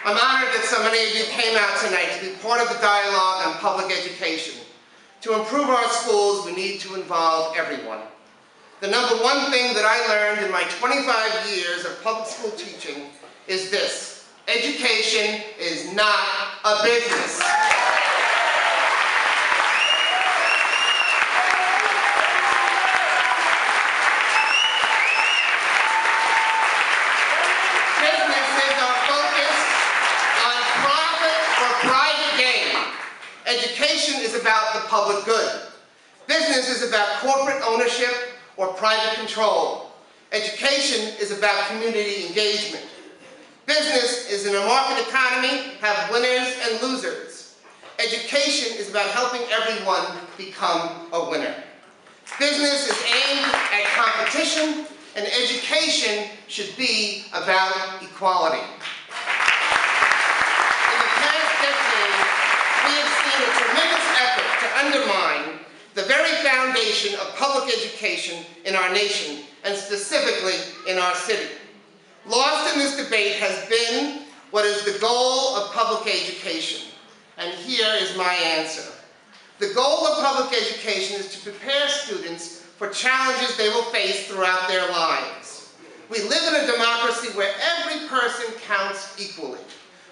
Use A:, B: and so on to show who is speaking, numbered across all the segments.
A: I'm honored that so many of you came out tonight to be part of the dialogue on public education. To improve our schools, we need to involve everyone. The number one thing that I learned in my 25 years of public school teaching is this: education is not a business. Education is about the public good. Business is about corporate ownership or private control. Education is about community engagement. Business is in a market economy, have winners and losers. Education is about helping everyone become a winner. Business is aimed at competition, and education should be about equality. A tremendous effort to undermine the very foundation of public education in our nation, and specifically in our city. Lost in this debate has been what is the goal of public education, and here is my answer. The goal of public education is to prepare students for challenges they will face throughout their lives. We live in a democracy where every person counts equally.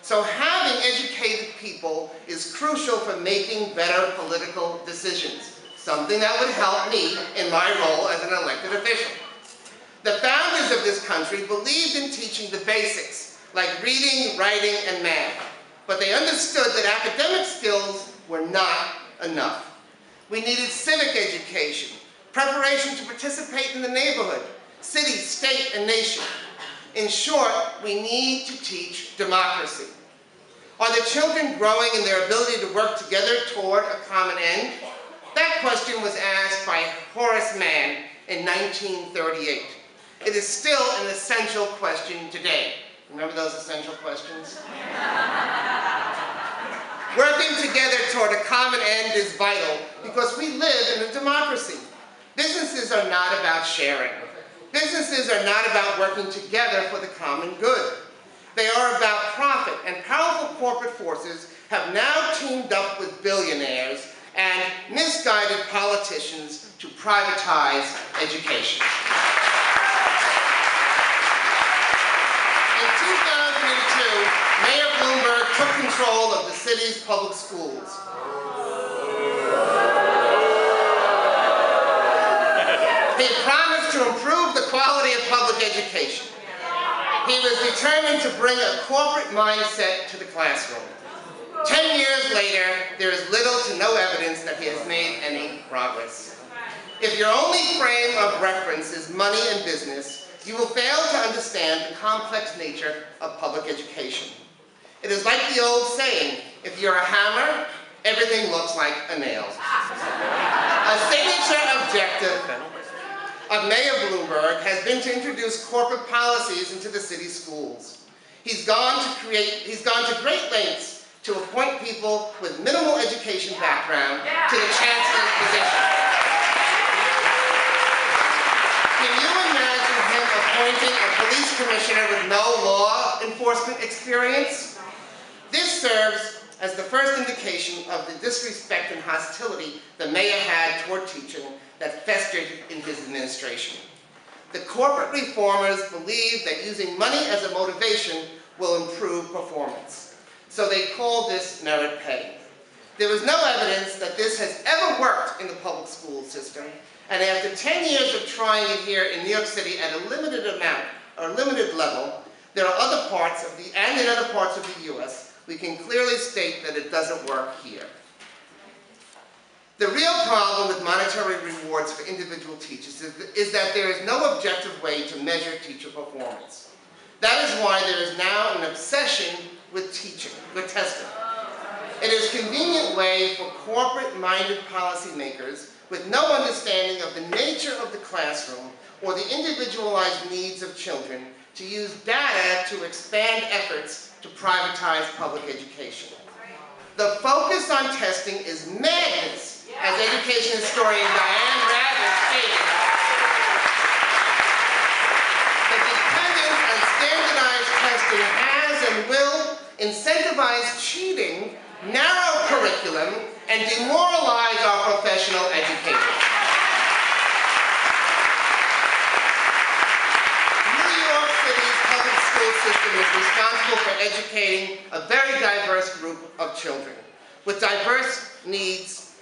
A: So having educated people is crucial for making better political decisions, something that would help me in my role as an elected official. The founders of this country believed in teaching the basics, like reading, writing, and math, but they understood that academic skills were not enough. We needed civic education, preparation to participate in the neighborhood, city, state, and nation. In short, we need to teach democracy. Are the children growing in their ability to work together toward a common end? That question was asked by Horace Mann in 1938. It is still an essential question today. Remember those essential questions? Working together toward a common end is vital because we live in a democracy. Businesses are not about sharing. Businesses are not about working together for the common good. They are about profit, and powerful corporate forces have now teamed up with billionaires and misguided politicians to privatize education. In 2002, Mayor Bloomberg took control of the city's public schools. He promised to improve the quality of public education. He was determined to bring a corporate mindset to the classroom. 10 years later, there is little to no evidence that he has made any progress. If your only frame of reference is money and business, you will fail to understand the complex nature of public education. It is like the old saying, if you're a hammer, everything looks like a nail. A signature objective of Mayor Bloomberg has been to introduce corporate policies into the city's schools. He's gone to great lengths to appoint people with minimal education background to the chancellor's position. Can you imagine him appointing a police commissioner with no law enforcement experience? This serves as the first indication of the disrespect and hostility the mayor had toward teaching that festered in his administration. The corporate reformers believe that using money as a motivation will improve performance. So they call this merit pay. There is no evidence that this has ever worked in the public school system, and after 10 years of trying it here in New York City at a limited amount, or limited level, there are other parts of and in other parts of the US, we can clearly state that it doesn't work here. The real problem with monetary rewards for individual teachers is that there is no objective way to measure teacher performance. That is why there is now an obsession with teaching, with testing. It is a convenient way for corporate-minded policymakers with no understanding of the nature of the classroom or the individualized needs of children to use data to expand efforts to privatize public education. The focus on testing is madness, as education historian Diane Rabbit stated. The dependence on standardized testing has and will incentivize cheating, narrow curriculum, and demoralize our professional educators. New York City's public school system is responsible for educating a very diverse group of children with diverse needs.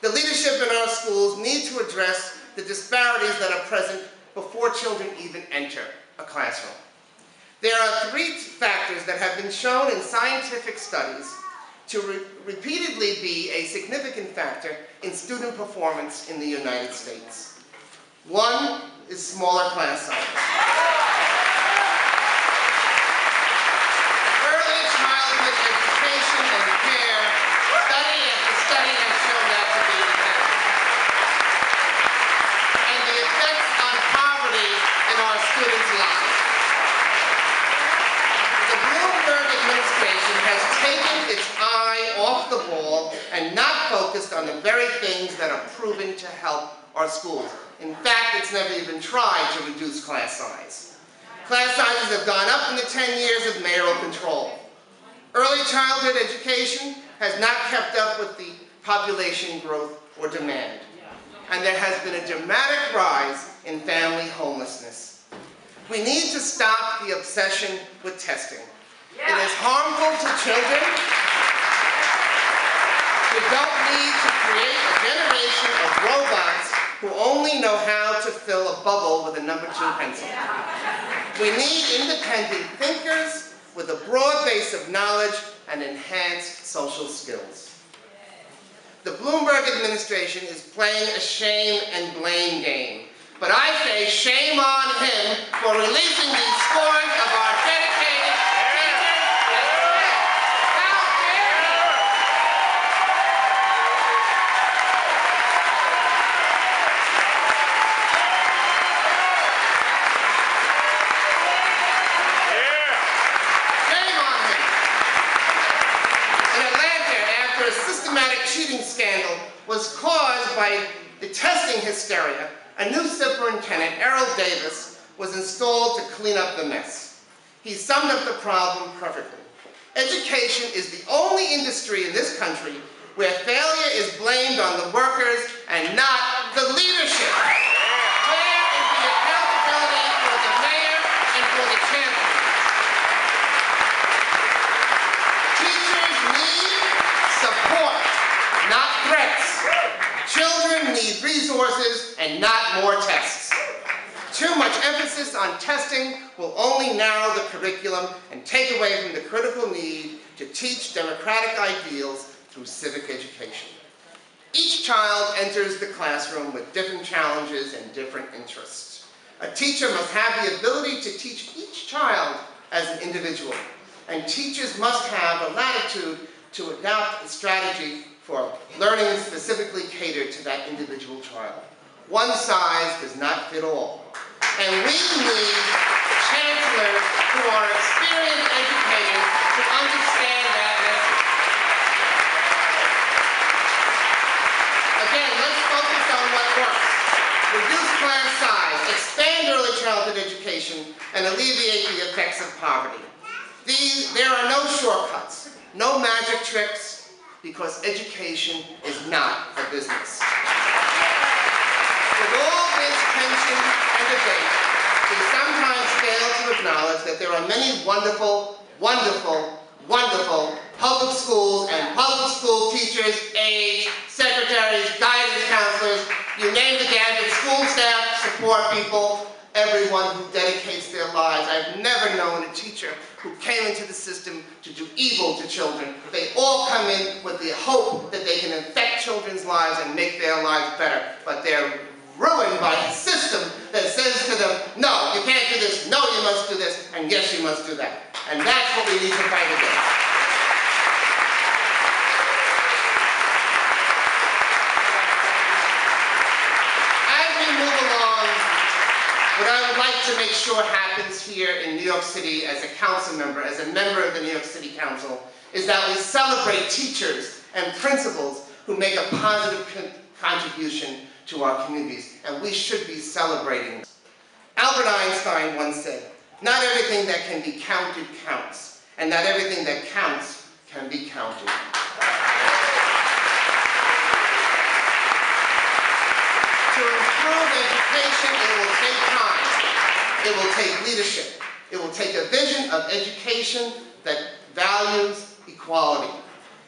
A: The leadership in our schools need to address the disparities that are present before children even enter a classroom. There are 3 factors that have been shown in scientific studies to repeatedly be a significant factor in student performance in the United States. 1 is smaller class sizes. Early childhood education and care, study after study has shown that to be effective. And the effects on poverty in our students' lives. The Bloomberg administration has taken its eye off the ball and not focused on the very things that are proven to help our schools. In fact, it's never even tried to reduce class size. Class sizes have gone up in the 10 years of mayoral control. Early childhood education has not kept up with the population growth or demand. And there has been a dramatic rise in family homelessness. We need to stop the obsession with testing. It is harmful to children. We don't need to create a generation of robots who only know how to fill a bubble with a number 2 pencil. We need independent thinkers with a broad base of knowledge and enhanced social skills. The Bloomberg administration is playing a shame and blame game. But I say shame on him for releasing these scores of our dedicated teachers and staff. How dare he! Shame on him. In Atlanta, after a systematic cheating scandal was caused by the testing hysteria, a new superintendent, Errol Davis, was installed to clean up the mess. He summed up the problem perfectly. Education is the only industry in this country where failure is blamed on the workers and not the leadership. Where is the accountability for the mayor and for the chancellor? Teachers need support, not threats. Children need resources and not more tests. Too much emphasis on testing will only narrow the curriculum and take away from the critical need to teach democratic ideals through civic education. Each child enters the classroom with different challenges and different interests. A teacher must have the ability to teach each child as an individual, and teachers must have a latitude to adopt a strategy for learning specifically catered to that individual child. One size does not fit all. And we need chancellors who are experienced educators to understand that message. Again, let's focus on what works. Reduce class size, expand early childhood education, and alleviate the effects of poverty. There are no shortcuts, no magic tricks, because education is not a business. With all this tension and debate, we sometimes fail to acknowledge that there are many wonderful, wonderful, wonderful public schools and public school teachers, aides, secretaries, guidance counselors, you name the gamut, school staff, support people, everyone who dedicates their lives. I've never known a teacher who came into the system to do evil to children. They all come in with the hope that they can affect children's lives and make their lives better, but they're ruined by a system that says to them, no, you can't do this, no, you must do this, and yes, you must do that. And that's what we need to fight against. As we move along, what I would like to make sure happens here in New York City as a council member, as a member of the New York City Council, is that we celebrate teachers and principals who make a positive contribution to our communities, and we should be celebrating. Albert Einstein once said, "Not everything that can be counted counts." and not everything that counts can be counted. To improve education, it will take time. It will take leadership. It will take a vision of education that values equality.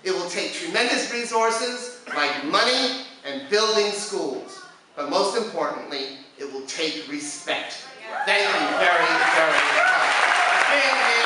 A: It will take tremendous resources like money and building schools. But most importantly, it will take respect. Thank you very, very much.